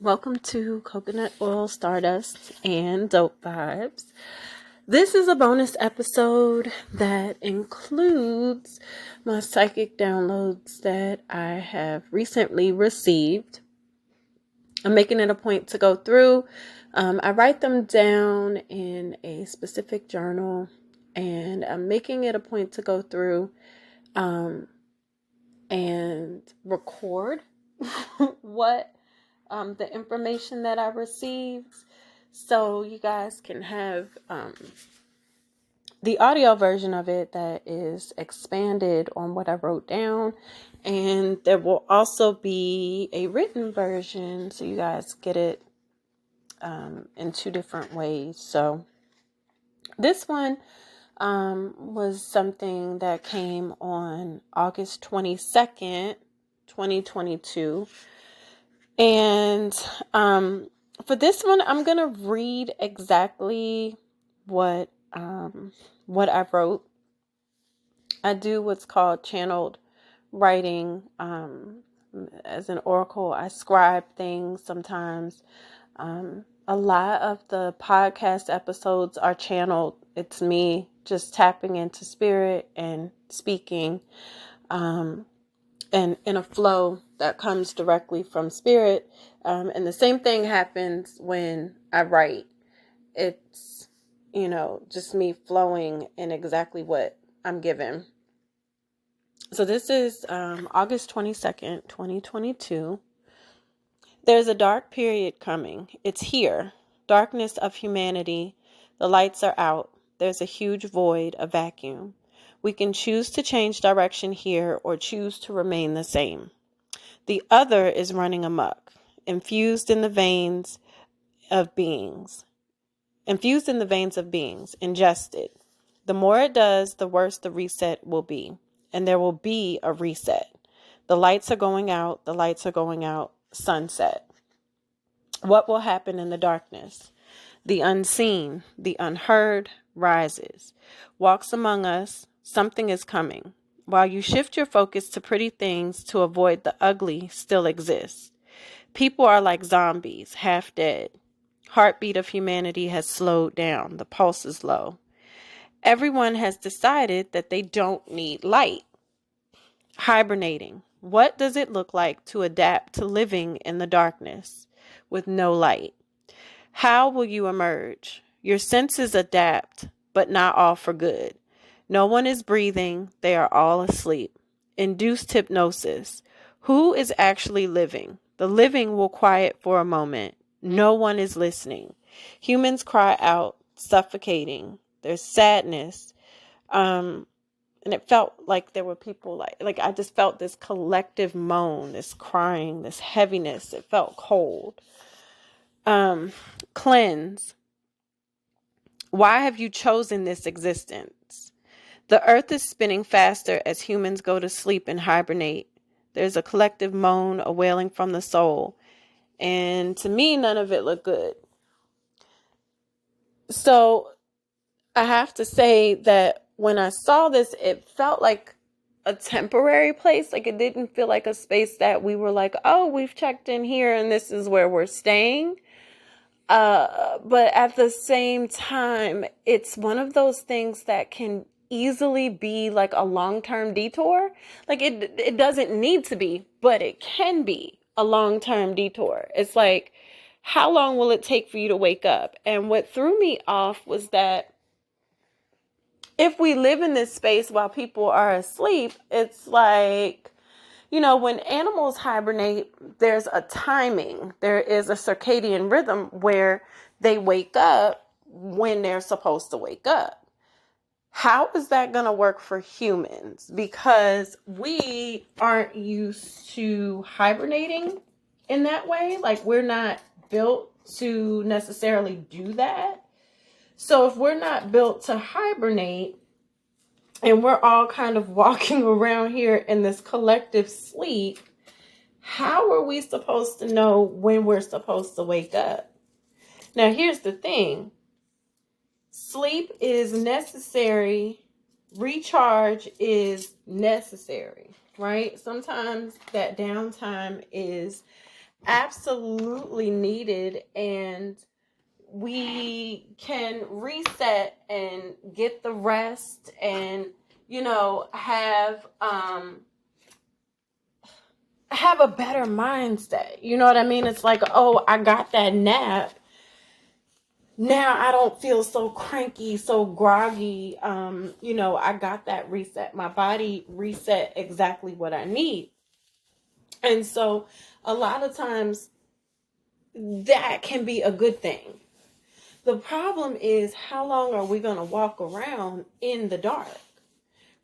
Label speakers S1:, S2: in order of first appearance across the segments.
S1: Welcome to Coconut Oil Stardust and Dope Vibes. This is a bonus episode that includes my psychic downloads that I have recently received. I'm making it a point to go through. I write them down in a specific journal, and I'm making it a point to go through and record what the information that I received, so you guys can have the audio version of it that is expanded on what I wrote down, and there will also be a written version so you guys get it in two different ways. So this one was something that came on August 22nd, 2022. And for this one, I'm going to read exactly what I wrote. I do what's called channeled writing. As an oracle, I scribe things sometimes. A lot of the podcast episodes are channeled. It's me just tapping into spirit and speaking. And in a flow that comes directly from spirit. And the same thing happens when I write. It's, just me flowing in exactly what I'm given. So this is August 22nd, 2022. There's a dark period coming. It's here. Darkness of humanity. The lights are out. There's a huge void, a vacuum. We can choose to change direction here or choose to remain the same. The other is running amok, infused in the veins of beings, ingested. The more it does, the worse the reset will be. And there will be a reset. The lights are going out, sunset. What will happen in the darkness? The unseen, the unheard rises, walks among us. Something is coming. While you shift your focus to pretty things to avoid the ugly still exists. People are like zombies, half dead. Heartbeat of humanity has slowed down. The pulse is low. Everyone has decided that they don't need light. Hibernating. What does it look like to adapt to living in the darkness with no light? How will you emerge? Your senses adapt, but not all for good. No one is breathing. They are all asleep. Induced hypnosis. Who is actually living? The living will quiet for a moment. No one is listening. Humans cry out, suffocating. There's sadness. And it felt like there were people like I just felt this collective moan, this crying, this heaviness. It felt cold. Cleanse. Why have you chosen this existence? The earth is spinning faster as humans go to sleep and hibernate. There's a collective moan, a wailing from the soul. And to me, none of it looked good. So I have to say that when I saw this, it felt like a temporary place. Like it didn't feel like a space that we were like, oh, we've checked in here and this is where we're staying. But at the same time, it's one of those things that can easily be like a long-term detour. Like it doesn't need to be, but it can be a long-term detour. It's like, how long will it take for you to wake up? And what threw me off was that if we live in this space while people are asleep, it's like, when animals hibernate, there's a timing. There is a circadian rhythm where they wake up when they're supposed to wake up. How is that going to work for humans? Because we aren't used to hibernating in that way. Like we're not built to necessarily do that. So if we're not built to hibernate, and we're all kind of walking around here in this collective sleep, how are we supposed to know when we're supposed to wake up? Now, here's the thing. Sleep is necessary. Recharge is necessary, right? Sometimes that downtime is absolutely needed, and we can reset and get the rest and have a better mindset. You know what I mean? It's like, oh, I got that nap. Now I don't feel so cranky, so groggy. I got that reset. My body reset exactly what I need. And so a lot of times that can be a good thing. The problem is, how long are we going to walk around in the dark?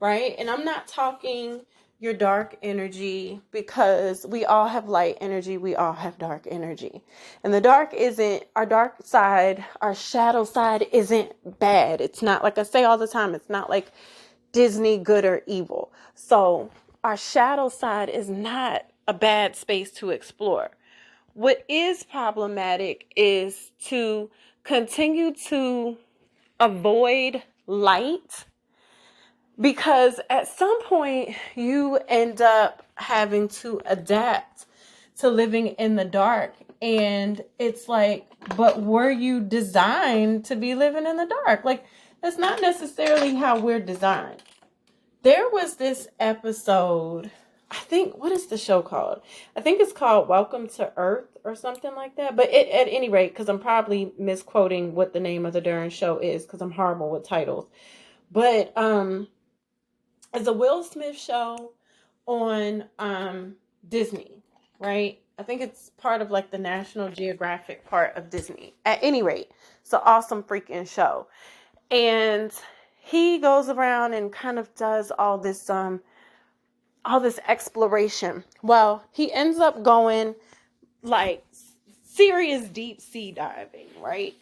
S1: Right? And I'm not talking your dark energy, because we all have light energy, we all have dark energy. And the dark isn't, our dark side, our shadow side isn't bad. It's not, like I say all the time, it's not like Disney good or evil. So our shadow side is not a bad space to explore. What is problematic is to continue to avoid light, because at some point you end up having to adapt to living in the dark. And it's like, but were you designed to be living in the dark? Like, that's not necessarily how we're designed. There was this episode, I think, what is the show called? I think it's called Welcome to Earth or something like that. But at any rate, because I'm probably misquoting what the name of the darn show is, because I'm horrible with titles. But it's a Will Smith show on Disney, right? I think it's part of like the National Geographic part of Disney. At any rate, it's an awesome freaking show. And he goes around and kind of does all this exploration. Well, he ends up going like serious deep sea diving, right?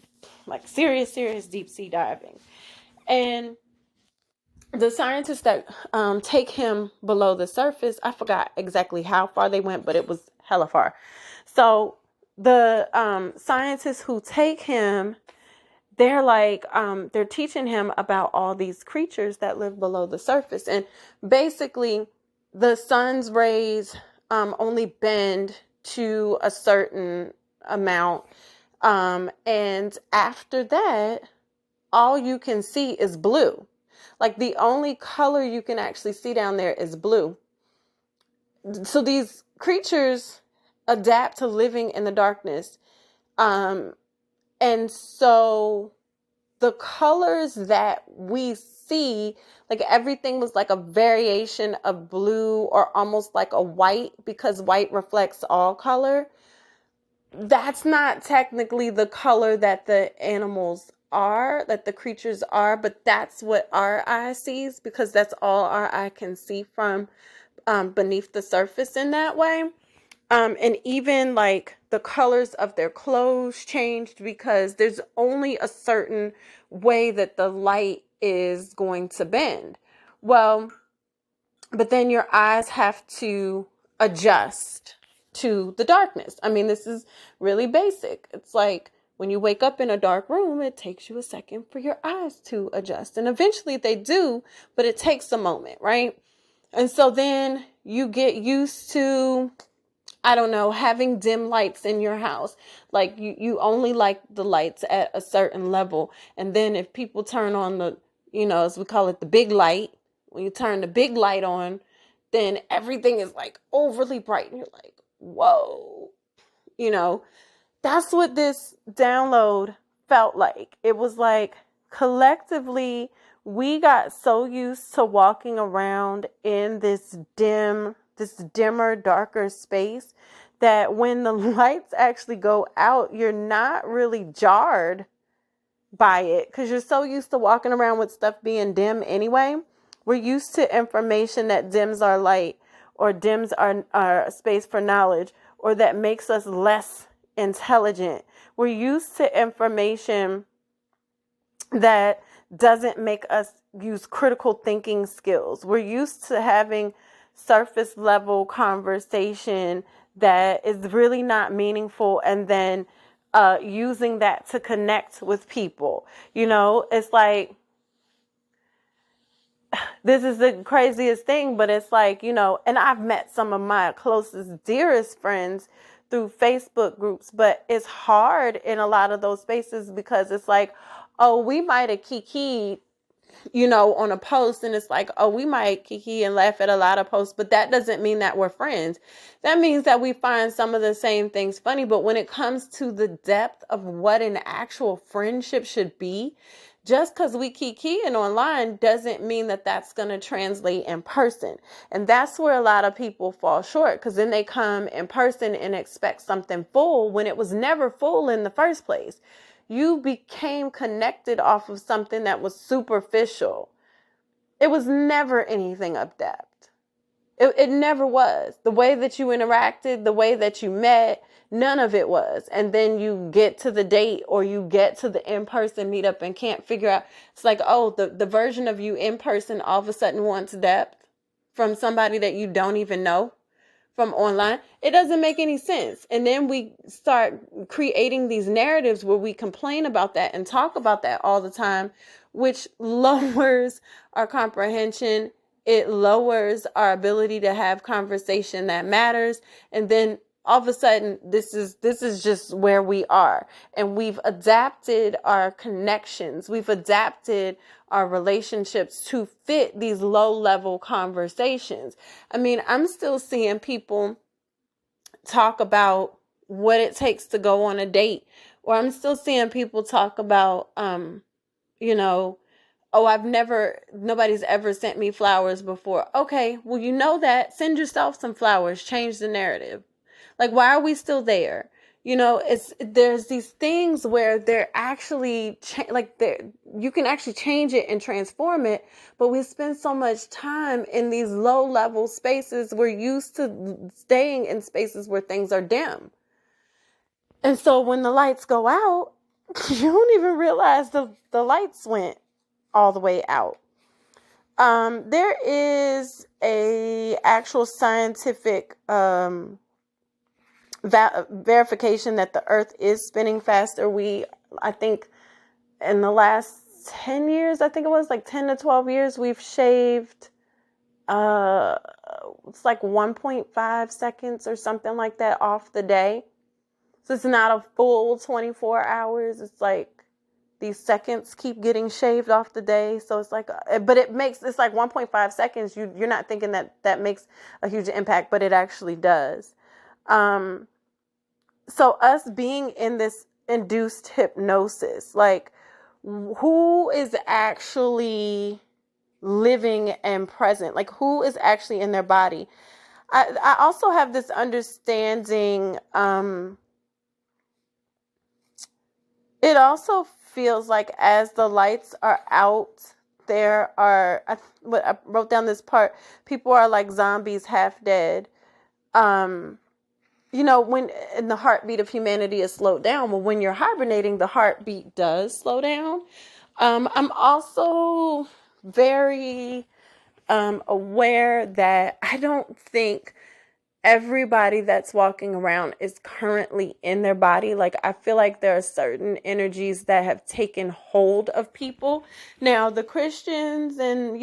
S1: Like serious deep sea diving. And the scientists that take him below the surface, I forgot exactly how far they went, but it was hella far. So the scientists who take him, they're like, they're teaching him about all these creatures that live below the surface. And basically, the sun's rays only bend to a certain amount. And after that, all you can see is blue. Like, the only color you can actually see down there is blue. So these creatures adapt to living in the darkness. And so the colors that we see, like everything was like a variation of blue or almost like a white, because white reflects all color. That's not technically the color that the animals are, that the creatures are, but that's what our eye sees, because that's all our eye can see from beneath the surface in that way. And even like the colors of their clothes changed, because there's only a certain way that the light is going to bend. Well, but then your eyes have to adjust to the darkness. I mean, this is really basic. It's like when you wake up in a dark room, it takes you a second for your eyes to adjust. And eventually they do, but it takes a moment, right? And so then you get used to, I don't know, having dim lights in your house. Like you only like the lights at a certain level. And then if people turn on the, as we call it, the big light, when you turn the big light on, then everything is like overly bright. And you're like, whoa, that's what this download felt like. It was like collectively, we got so used to walking around in this dimmer, darker space, that when the lights actually go out, you're not really jarred by it, because you're so used to walking around with stuff being dim anyway. We're used to information that dims our light, or dims our space for knowledge, or that makes us less intelligent. We're used to information that doesn't make us use critical thinking skills. We're used to having surface level conversation that is really not meaningful, and then using that to connect with people. It's like, this is the craziest thing, but it's like, and I've met some of my closest, dearest friends through Facebook groups, but it's hard in a lot of those spaces because it's like, oh, we might have kikied, on a post, and it's like, oh, we might kiki and laugh at a lot of posts, but that doesn't mean that we're friends. That means that we find some of the same things funny. But when it comes to the depth of what an actual friendship should be, just because we kikiing online doesn't mean that that's going to translate in person. And that's where a lot of people fall short, because then they come in person and expect something full when it was never full in the first place. You became connected off of something that was superficial. It was never anything of depth. It never was. The way that you interacted, the way that you met, none of it was. And then you get to the date or you get to the in-person meetup and can't figure out. It's like, oh, the version of you in person all of a sudden wants depth from somebody that you don't even know from online. It doesn't make any sense. And then we start creating these narratives where we complain about that and talk about that all the time, which lowers our comprehension. It lowers our ability to have conversation that matters. And then all of a sudden, this is just where we are. And we've adapted our connections. We've adapted our relationships to fit these low-level conversations. I mean, I'm still seeing people talk about what it takes to go on a date. Or I'm still seeing people talk about, oh, nobody's ever sent me flowers before. Okay, well, you know that. Send yourself some flowers. Change the narrative. Like, why are we still there? There's these things where they're actually you can actually change it and transform it, but we spend so much time in these low level spaces. We're used to staying in spaces where things are dim. And so when the lights go out, you don't even realize the lights went all the way out. There is a actual scientific verification that the earth is spinning faster. I think in the last 10 years, I think it was like 10 to 12 years, we've shaved, it's like 1.5 seconds or something like that off the day. So it's not a full 24 hours. It's like these seconds keep getting shaved off the day. So it's like, but it's like 1.5 seconds. You're not thinking that makes a huge impact, but it actually does. So us being in this induced hypnosis, like, who is actually living and present? Like, who is actually in their body? I also have this understanding. It also feels like as the lights are out, I wrote down this part, people are like zombies, half dead. When the heartbeat of humanity is slowed down, well, when you're hibernating, the heartbeat does slow down. I'm also very aware that I don't think everybody that's walking around is currently in their body. Like, I feel like there are certain energies that have taken hold of people. Now, the Christians and,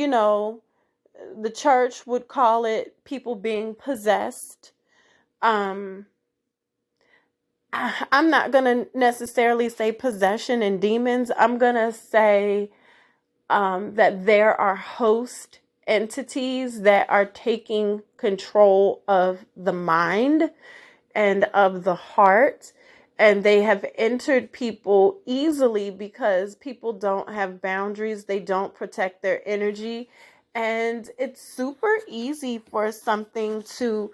S1: the church would call it people being possessed. I'm not going to necessarily say possession and demons. I'm going to say that there are host entities that are taking control of the mind and of the heart. And they have entered people easily because people don't have boundaries. They don't protect their energy. And it's super easy for something to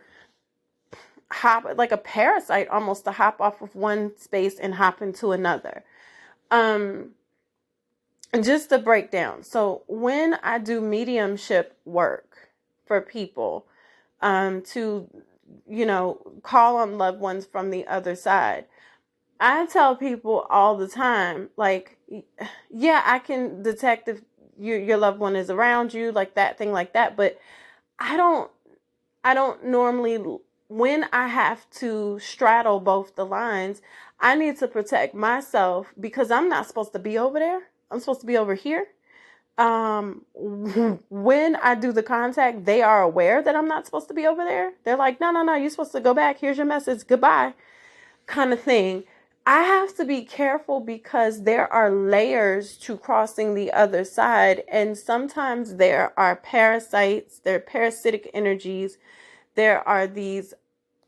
S1: hop, like a parasite almost, to hop off of one space and hop into another. Just to break down. So when I do mediumship work for people, to, call on loved ones from the other side, I tell people all the time, like, yeah, I can detect if your loved one is around you, like that thing like that. But I don't normally, when I have to straddle both the lines, I need to protect myself because I'm not supposed to be over there. I'm supposed to be over here. when I do the contact, they are aware that I'm not supposed to be over there. They're like, no, no, no, you're supposed to go back. Here's your message. Goodbye, kind of thing. I have to be careful because there are layers to crossing the other side. And sometimes there are parasites, there are parasitic energies. There are these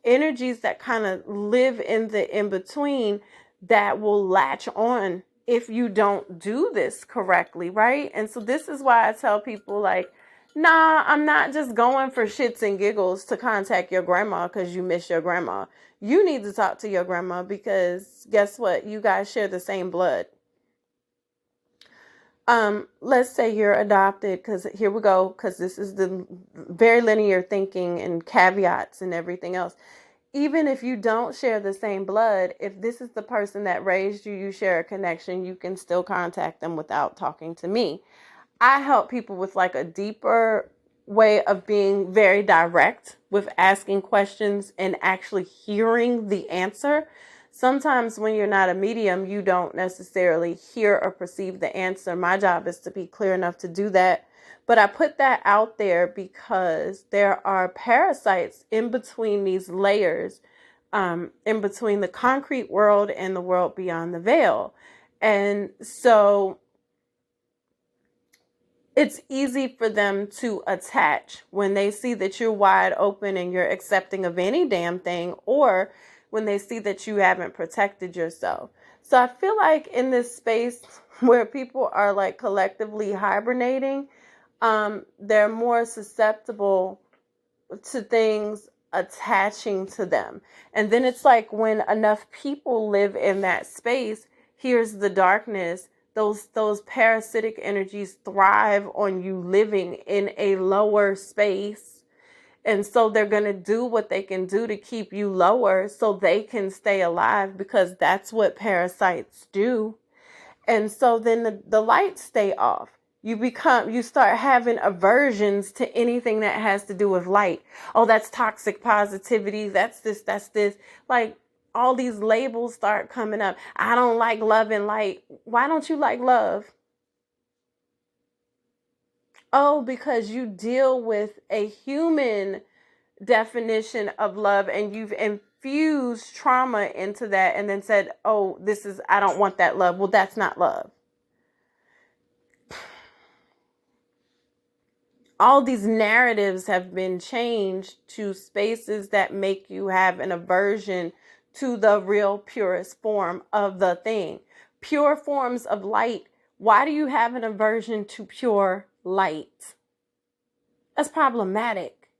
S1: energies that kind of live in the in between that will latch on if you don't do this correctly, right? And so this is why I tell people, like, nah, I'm not just going for shits and giggles to contact your grandma because you miss your grandma. You need to talk to your grandma because guess what? You guys share the same blood. Let's say you're adopted, because here we go, because this is the very linear thinking and caveats and everything else. Even if you don't share the same blood, if this is the person that raised you, you share a connection, you can still contact them without talking to me. I help people with like a deeper way of being very direct with asking questions and actually hearing the answer. Sometimes when you're not a medium, you don't necessarily hear or perceive the answer. My job is to be clear enough to do that. But I put that out there because there are parasites in between these layers, in between the concrete world and the world beyond the veil. And so it's easy for them to attach when they see that you're wide open and you're accepting of any damn thing, or when they see that you haven't protected yourself. So I feel like in this space where people are like collectively hibernating, they're more susceptible to things attaching to them. And then it's like when enough people live in that space, here's the darkness. Those parasitic energies thrive on you living in a lower space. And so they're going to do what they can do to keep you lower so they can stay alive, because that's what parasites do. And so then the lights stay off. You start having aversions to anything that has to do with light. Oh, that's toxic positivity. That's this. Like, all these labels start coming up. I don't like love and light. Why don't you like love? Oh, because you deal with a human definition of love and you've infused trauma into that and then said, oh, I don't want that love. Well, that's not love. All these narratives have been changed to spaces that make you have an aversion to the real purest form of the thing. Pure forms of light. Why do you have an aversion to pure light? That's problematic.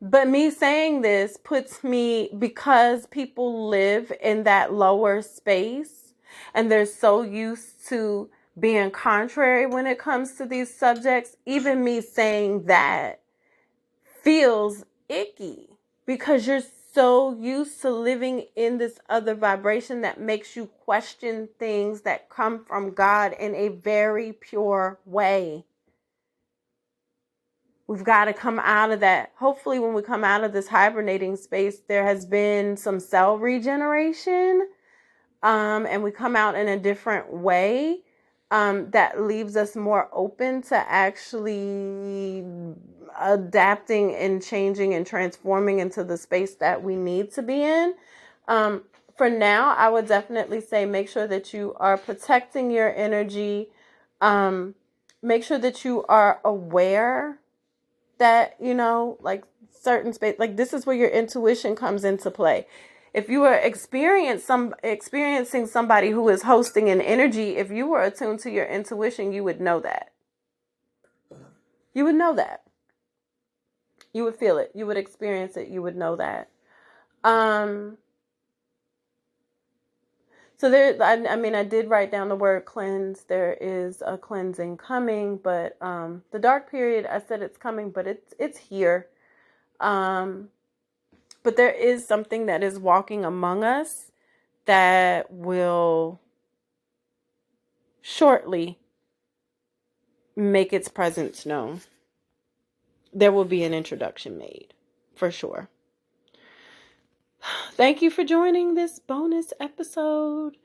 S1: But me saying this puts me, because people live in that lower space and they're so used to being contrary when it comes to these subjects, even me saying that feels icky because you're so used to living in this other vibration that makes you question things that come from God in a very pure way. We've got to come out of that. Hopefully, when we come out of this hibernating space, there has been some cell regeneration, and we come out in a different way, that leaves us more open to actually adapting and changing and transforming into the space that we need to be in. For now, I would definitely say make sure that you are protecting your energy. Make sure that you are aware that, like certain space, like this is where your intuition comes into play. If you were experiencing somebody who is hosting an energy, if you were attuned to your intuition, you would know that. You would know that. You would feel it. You would experience it. You would know that. So I did write down the word cleanse. There is a cleansing coming, but the dark period, I said it's coming, but it's here. But there is something that is walking among us that will shortly make its presence known. There will be an introduction made, for sure. Thank you for joining this bonus episode.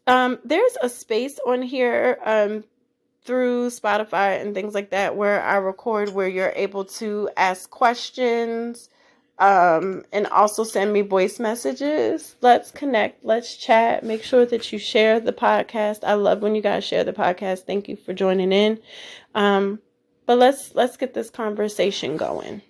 S1: There's a space on here. through Spotify and things like that where I record, where you're able to ask questions, and also send me voice messages. Let's connect. Let's chat. Make sure that you share the podcast. I love when you guys share the podcast. Thank you for joining in. But let's get this conversation going.